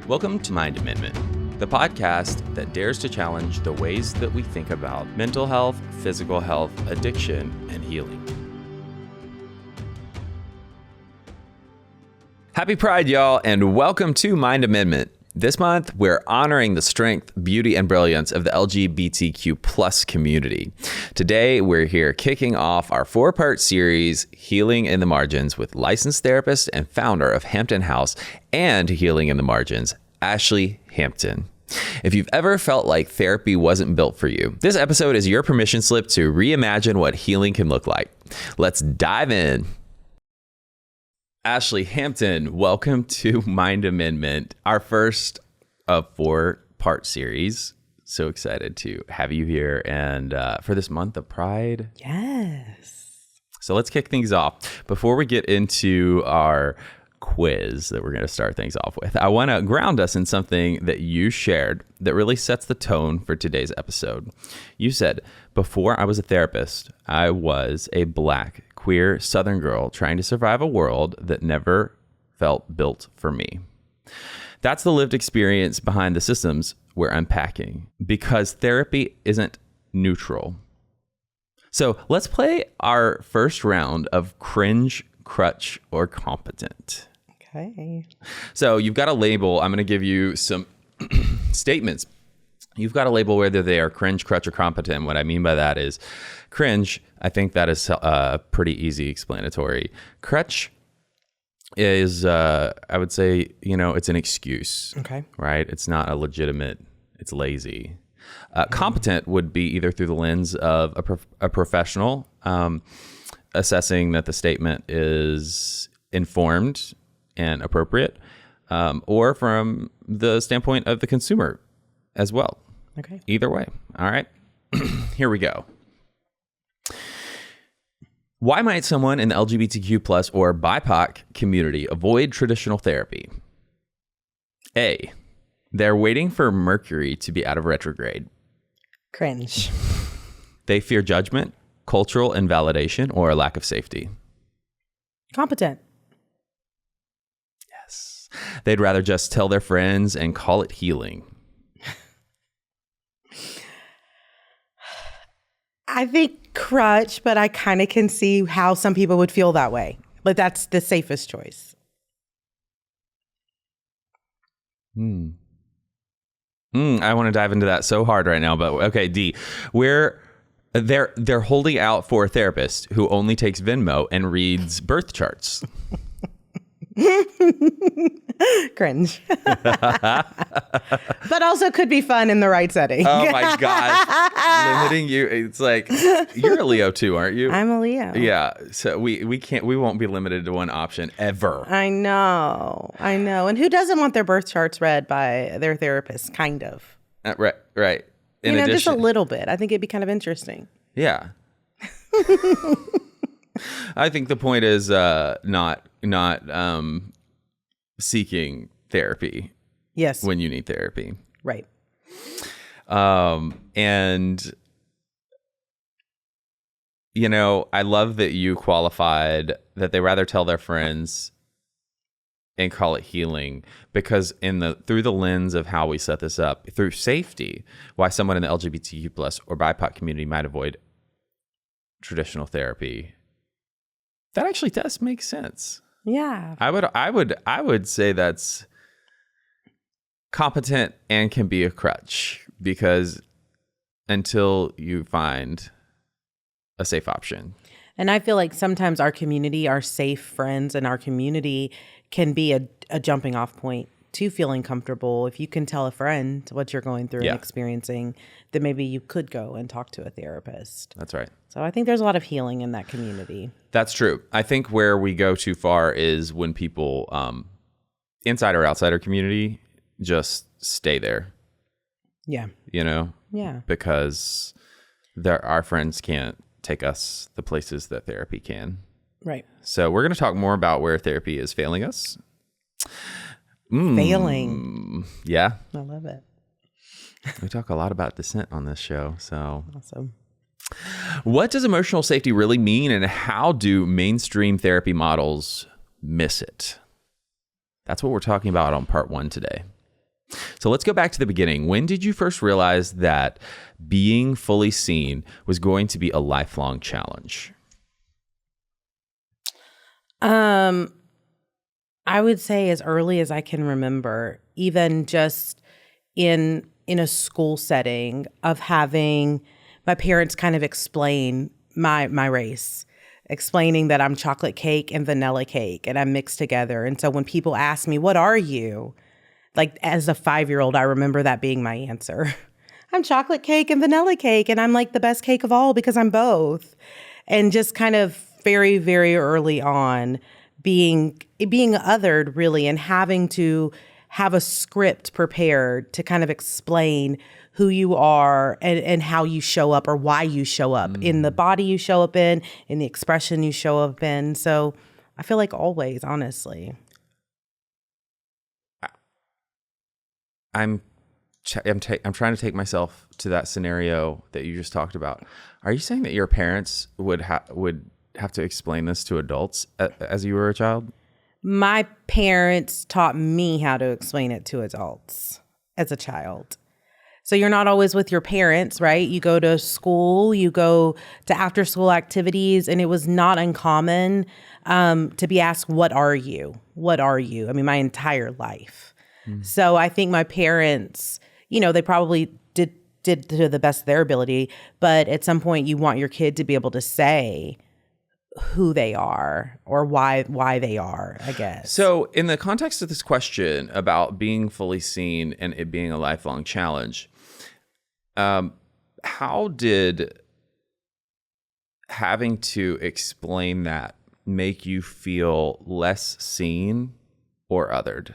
Welcome to Mind Amendment, the podcast that dares to challenge the ways that we think about mental health, physical health, addiction, and healing. Happy Pride, y'all, and welcome to Mind Amendment. This month, we're honoring the strength, beauty, and brilliance of the LGBTQ plus community. Today, we're here kicking off our 4-part series, Healing in the Margins, with licensed therapist and founder of Hampton House and Healing in the Margins, Ashley Hampton. If you've ever felt like therapy wasn't built for you, this episode is your permission slip to reimagine what healing can look like. Let's dive in. Ashley Hampton, welcome to Mind Amendment, our first of 4-part series. So excited to have you here and for this month of Pride. Yes. So let's kick things off. Before we get into our quiz that we're going to start things off with, I want to ground us in something that you shared that really sets the tone for today's episode. You said, before I was a therapist, I was a Black, queer Southern girl trying to survive a world that never felt built for me. That's the lived experience behind the systems we're unpacking, because therapy isn't neutral. So let's play our first round of cringe, crutch, or competent. Okay. So you've got a label. I'm going to give you some statements. You've got to label whether they are cringe, crutch, or competent. What I mean by that is cringe, I think that is pretty easy explanatory. Crutch is, I would say, it's an excuse. Okay. Right? It's not a legitimate, it's lazy. Competent would be either through the lens of a professional assessing that the statement is informed and appropriate, or from the standpoint of the consumer as well. Okay. Either way. All right. Here we go. Why might someone in the LGBTQ plus or BIPOC community avoid traditional therapy? A, they're waiting for Mercury to be out of retrograde. Cringe. They fear judgment, cultural invalidation, or a lack of safety. Competent. Yes. They'd rather just tell their friends and call it healing. I think crutch, but I kind of can see how some people would feel that way. But that's the safest choice. I want to dive into that so hard right now, but okay, D. They're holding out for a therapist who only takes Venmo and reads birth charts. Cringe. But also could be fun in the right setting. Oh my gosh. Limiting you. It's like, you're a Leo too, aren't you? I'm a Leo. Yeah. So we won't be limited to one option ever. I know. And who doesn't want their birth charts read by their therapist? Kind of. Right. In addition, just a little bit. I think it'd be kind of interesting. Yeah. I think the point is not seeking therapy. Yes. When you need therapy. Right. And I love that you qualified that they rather tell their friends and call it healing, because through the lens of how we set this up, through safety, why someone in the LGBTQ plus or BIPOC community might avoid traditional therapy. That actually does make sense. Yeah. I would say that's competent and can be a crutch, because until you find a safe option. And I feel like sometimes our community, our safe friends and our community can be a jumping off point to feeling comfortable. If you can tell a friend what you're going through and experiencing, then maybe you could go and talk to a therapist. That's right. So I think there's a lot of healing in that community. That's true. I think where we go too far is when people, inside or outside our community, just stay there. Yeah. Yeah. Because our friends can't take us the places that therapy can. Right. So we're going to talk more about where therapy is failing us. Failing. Yeah. I love it. We talk a lot about dissent on this show. So awesome. What does emotional safety really mean, and how do mainstream therapy models miss it? That's what we're talking about on part 1 today. So let's go back to the beginning. When did you first realize that being fully seen was going to be a lifelong challenge? I would say as early as I can remember, even just in a school setting of having my parents kind of explain my race, explaining that I'm chocolate cake and vanilla cake and I'm mixed together. And so when people ask me, what are you? Like as a 5-year-old, I remember that being my answer. I'm chocolate cake and vanilla cake, and I'm like the best cake of all because I'm both. And just kind of very, very early on being othered really, and having to have a script prepared to kind of explain who you are and how you show up or why you show up in the body you show up in the expression you show up in. So I feel like always, honestly. I'm trying to take myself to that scenario that you just talked about. Are you saying that your parents would have to explain this to adults as you were a child? My parents taught me how to explain it to adults as a child. So you're not always with your parents, right? You go to school, you go to after school activities, and it was not uncommon to be asked, what are you? What are you? I mean, my entire life. So I think my parents, they probably did to the best of their ability, but at some point you want your kid to be able to say who they are or why they are, I guess. So in the context of this question about being fully seen and it being a lifelong challenge, how did having to explain that make you feel less seen or othered?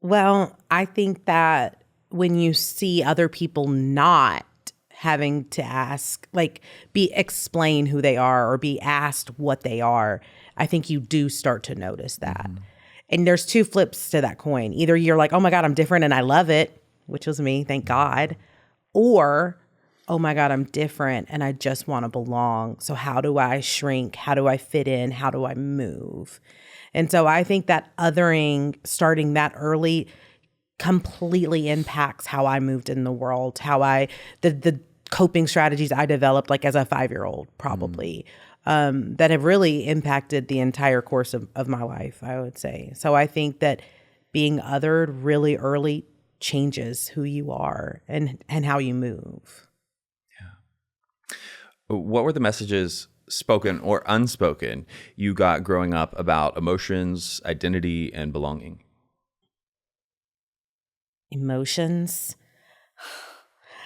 Well, I think that when you see other people not having to ask, explain who they are or be asked what they are, I think you do start to notice that. And there's two flips to that coin. Either you're like, oh my God, I'm different and I love it, which was me, thank God. Or, oh my God, I'm different and I just want to belong. So how do I shrink? How do I fit in? How do I move? And so I think that othering, starting that early, completely impacts how I moved in the world, the coping strategies I developed like as a 5-year-old probably, that have really impacted the entire course of my life, I would say. So I think that being othered really early changes who you are and how you move. Yeah. What were the messages, spoken or unspoken, you got growing up about emotions, identity, and belonging? Emotions,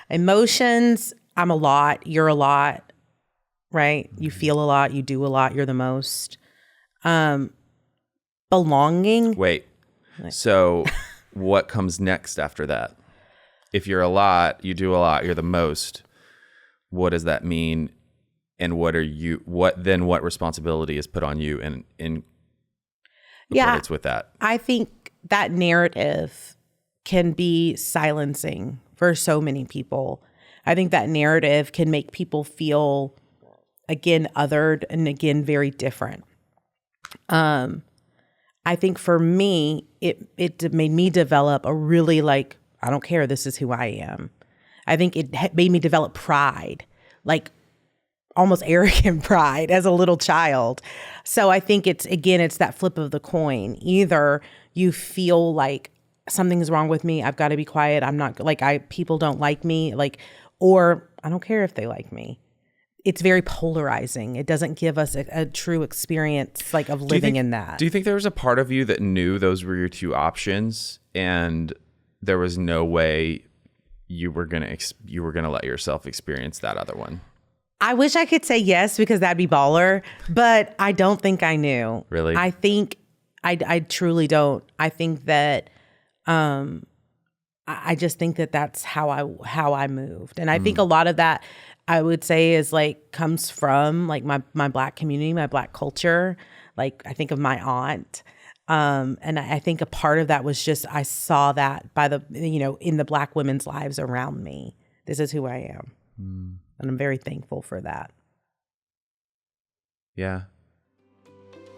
I'm a lot, you're a lot, right? You feel a lot, you do a lot, you're the most. Belonging. Wait, so what comes next after that? If you're a lot, you do a lot, you're the most, what does that mean? And what responsibility is put on you in accordance with that? I think that narrative can be silencing for so many people. I think that narrative can make people feel, again, othered and again, very different. I think for me, it made me develop a really I don't care, this is who I am. I think it made me develop pride, almost arrogant pride as a little child. So I think it's that flip of the coin. Either you feel like something's wrong with me, I've got to be quiet, I'm not people don't like me, or I don't care if they like me. It's very polarizing. It doesn't give us a true experience of living in that. Do you think there was a part of you that knew those were your two options and there was no way you were gonna let yourself experience that other one? I wish I could say yes, because that'd be baller, but I don't think I knew. Really? I think I truly don't. I think that I just think that that's how I moved. And I think a lot of that, I would say, is comes from my Black community, my Black culture. I think of my aunt. And I think a part of that was just, I saw that by in the Black women's lives around me. This is who I am. And I'm very thankful for that. Yeah.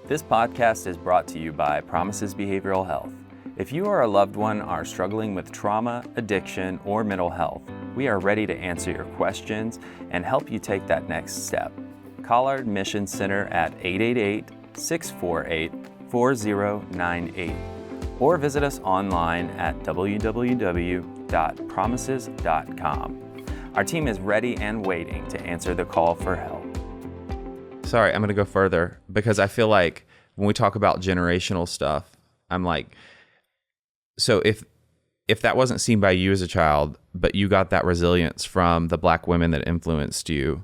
This podcast is brought to you by Promises Behavioral Health. If you or a loved one are struggling with trauma, addiction, or mental health, we are ready to answer your questions and help you take that next step. Call our admission center at 888-648-4098 or visit us online at www.promises.com. Our team is ready and waiting to answer the call for help. Sorry, I'm going to go further because I feel like when we talk about generational stuff, I'm like, so if that wasn't seen by you as a child, but you got that resilience from the Black women that influenced you,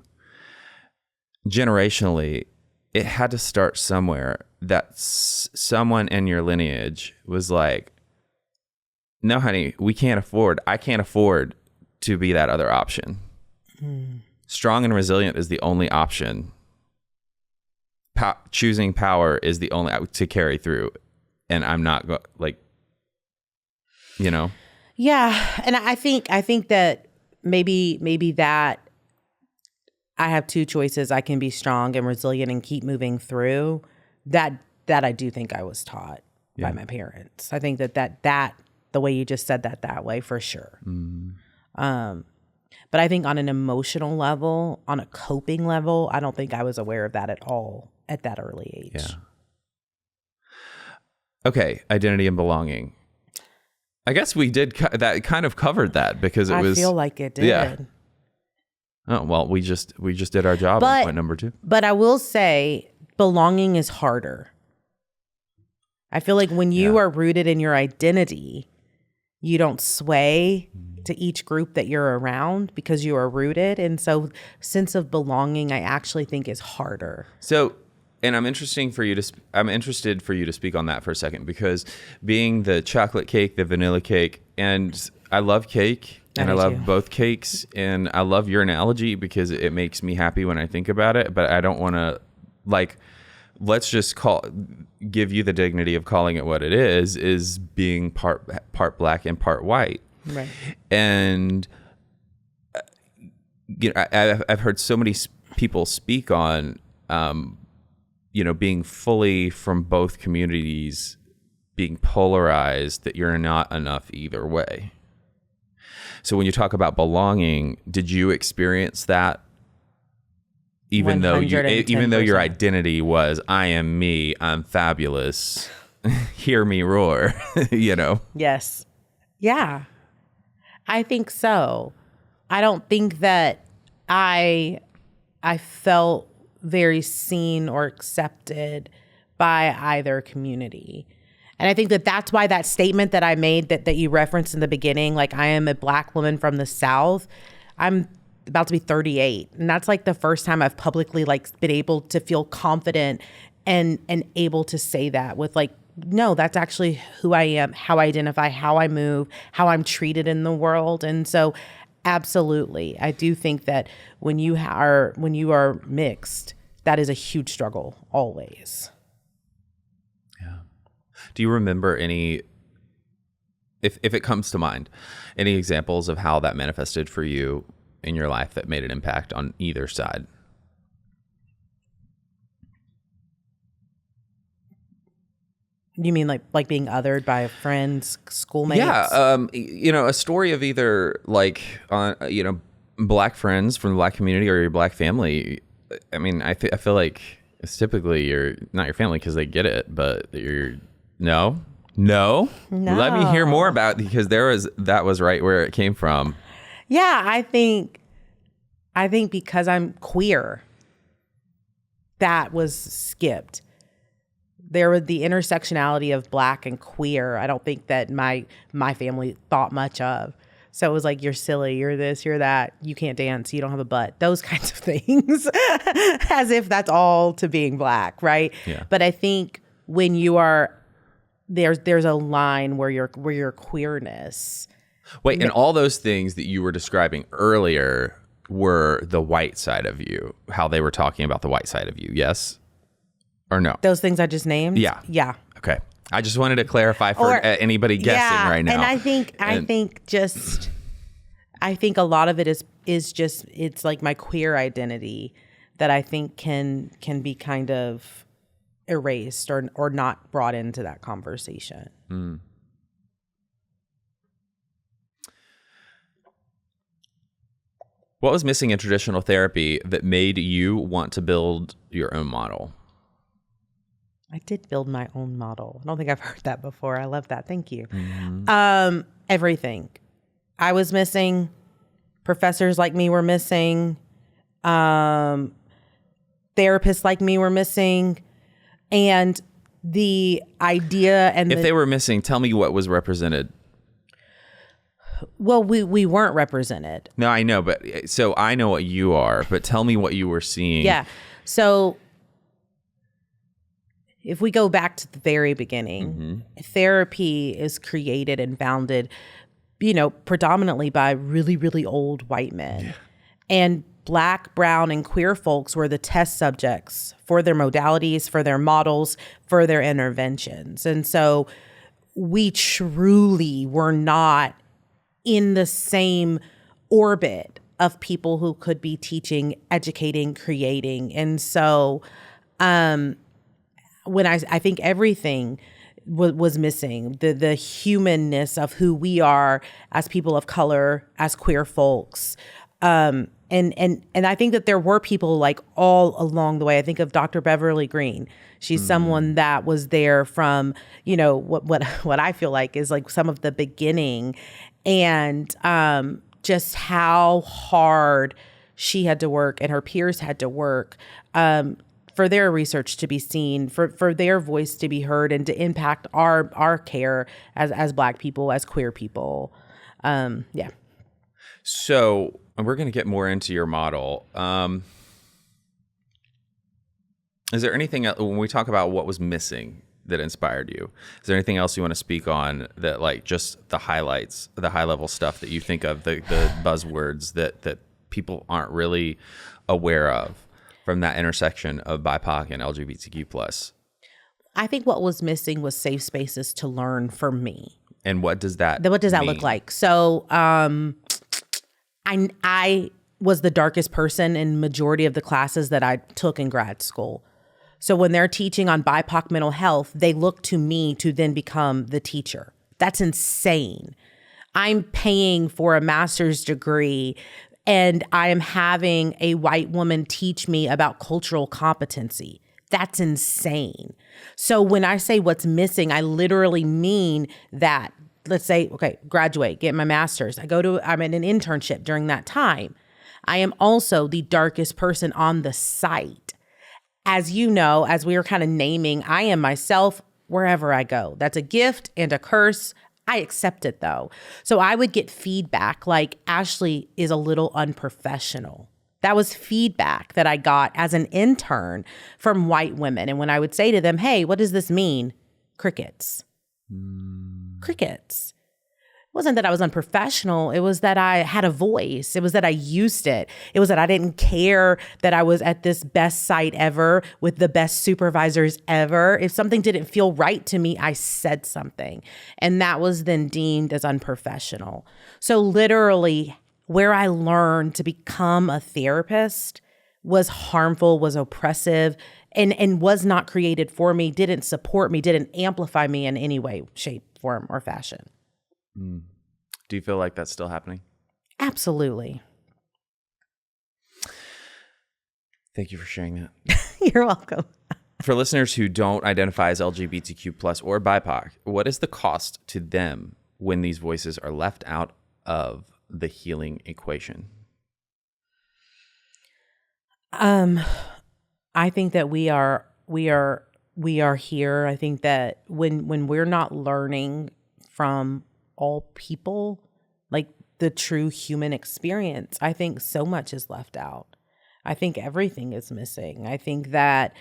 generationally, it had to start somewhere that someone in your lineage was like, no, honey, I can't afford to be that other option. Strong and resilient is the only option. Choosing power is the only to carry through. And I'm not Yeah. And I think that maybe that I have two choices. I can be strong and resilient and keep moving through. That I do think I was taught by my parents. I think that the way you just said that way, for sure. But I think on an emotional level, on a coping level, I don't think I was aware of that at all at that early age. Yeah. Okay, identity and belonging. I guess we did that kind of covered that because I feel like it did. Yeah. Oh, well, we just did our job on point number 2. But I will say belonging is harder. I feel like when you are rooted in your identity, you don't sway to each group that you're around because you are rooted. And so sense of belonging, I actually think, is harder. So, and I'm interested for you to speak on that for a second, because being the chocolate cake, the vanilla cake, and I love cake and I love both cakes, and I love your analogy because it makes me happy when I think about it, but I don't want to let's just give you the dignity of calling it what it is being part Black and part white. Right. And I've heard so many people speak on being fully from both communities, being polarized, that you're not enough either way. So when you talk about belonging, did you experience that? Even though your identity was, I am me, I'm fabulous, hear me roar, Yes. Yeah. I think so. I don't think that I felt very seen or accepted by either community. And I think that that's why that statement that I made that you referenced in the beginning, like, I am a Black woman from the South, I'm about to be 38. And that's like the first time I've publicly been able to feel confident and able to say that with no, that's actually who I am, how I identify, how I move, how I'm treated in the world. And so absolutely, I do think that when you are mixed, that is a huge struggle always. Yeah. Do you remember any, if it comes to mind, any examples of how that manifested for you in your life that made an impact on either side? You mean like being othered by friends, schoolmates? Yeah, a story of either Black friends from the Black community or your Black family. I mean, I feel like it's typically you're not your family because they get it, but you're no. Let me hear more about it, because that was right where it came from. Yeah, I think because I'm queer, that was skipped. There was the intersectionality of Black and queer. I don't think that my family thought much of. So it was like, you're silly, you're this, you're that, you can't dance, you don't have a butt, those kinds of things, as if that's all to being Black, right? Yeah. But I think when you are, there's a line where your queerness. Wait, and all those things that you were describing earlier were the white side of you, how they were talking about the white side of you, yes? Or no? Those things I just named? Yeah. Yeah. Okay. I just wanted to clarify for anybody guessing right now. And I think a lot of it is just, it's like my queer identity that I think can be kind of erased or not brought into that conversation. What was missing in traditional therapy that made you want to build your own model? I did build my own model. I don't think I've heard that before. I love that. Thank you. Everything. I was missing. Professors like me were missing. Therapists like me were missing. And the idea and if they were missing, tell me what was represented. Well, we weren't represented. No, I know, but so I know what you are, but tell me what you were seeing. Yeah. So if we go back to the very beginning, therapy is created and founded, predominantly by really, really old white men. Yeah. And Black, brown, and queer folks were the test subjects for their modalities, for their models, for their interventions. And so we truly were not in the same orbit of people who could be teaching, educating, creating. And so when I think everything was missing, the humanness of who we are as people of color, as queer folks. And I think that there were people like all along the way. I think of Dr. Beverly Green. She's someone that was there from, what I feel like is like some of the beginning, and just how hard she had to work and her peers had to work for their research to be seen, for their voice to be heard, and to impact our care as Black people, as queer people. Yeah. So we're going to get more into your model. Is there anything when we talk about what was missing that inspired you? Is there anything else you want to speak on that, like, just the highlights, the high level stuff that you think of, the buzzwords that people aren't really aware of from that intersection of BIPOC and LGBTQ+? I think what was missing was safe spaces to learn for me. And what does that mean? Look like? So I was the darkest person in majority of the classes that I took in grad school. So when they're teaching on BIPOC mental health, they look to me to then become the teacher. That's insane. I'm paying for a master's degree and I am having a white woman teach me about cultural competency. That's insane. So when I say what's missing, I literally mean that. Let's say, okay, graduate, get my master's. I'm in an internship during that time. I am also the darkest person on the site. As you know, as we were kind of naming, I am myself wherever I go. That's a gift and a curse. I accept it though. So I would get feedback like, Ashley is a little unprofessional. That was feedback that I got as an intern from white women. And when I would say to them, hey, what does this mean? Crickets. Crickets. It wasn't that I was unprofessional. It was that I had a voice. It was that I used it. It was that I didn't care that I was at this best site ever with the best supervisors ever. If something didn't feel right to me, I said something. And that was then deemed as unprofessional. So literally where I learned to become a therapist was harmful, was oppressive, and was not created for me, didn't support me, didn't amplify me in any way, shape, form, or fashion. Do you feel like that's still happening? Absolutely. Thank you for sharing that. You're welcome. For listeners who don't identify as LGBTQ+ or BIPOC, what is the cost to them when these voices are left out of the healing equation? I think that we are here. I think that when we're not learning from all people, like the true human experience, I think so much is left out. I think everything is missing. I think that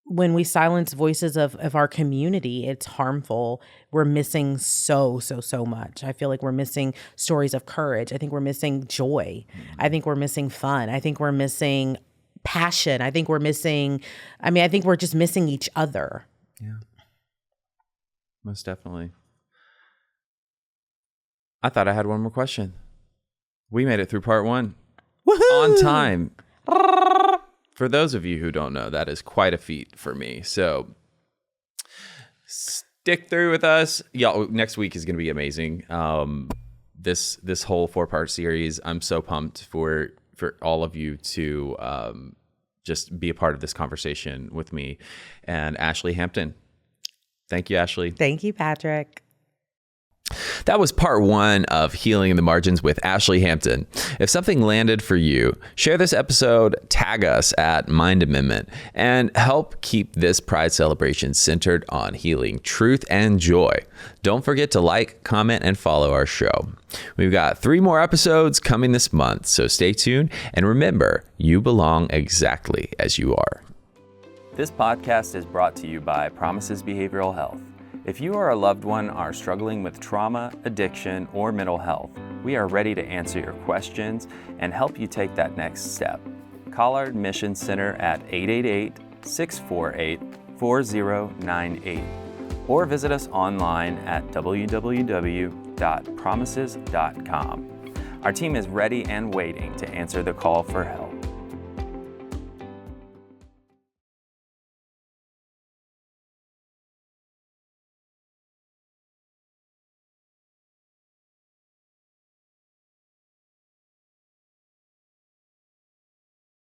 when we silence voices of our community, it's harmful. We're missing so much. I feel like we're missing stories of courage. I think we're missing joy. I think we're missing fun. I think we're missing passion. I think we're just missing each other. Yeah. Most definitely. I thought I had one more question. We made it through part 1. Woohoo! On time. For those of you who don't know, that is quite a feat for me. So stick through with us. Y'all, next week is going to be amazing. This whole 4-part series, I'm so pumped for all of you to just be a part of this conversation with me and Ashley Hampton. Thank you, Ashley. Thank you, Patrick. That was part 1 of Healing in the Margins with Ashley Hampton. If something landed for you, share this episode, tag us at Mind Amendment, and help keep this Pride celebration centered on healing, truth, and joy. Don't forget to like, comment, and follow our show. We've got 3 more episodes coming this month, so stay tuned. And remember, you belong exactly as you are. This podcast is brought to you by Promises Behavioral Health. If you or a loved one are struggling with trauma, addiction, or mental health, we are ready to answer your questions and help you take that next step. Call our admissions center at 888-648-4098 or visit us online at www.promises.com. Our team is ready and waiting to answer the call for help.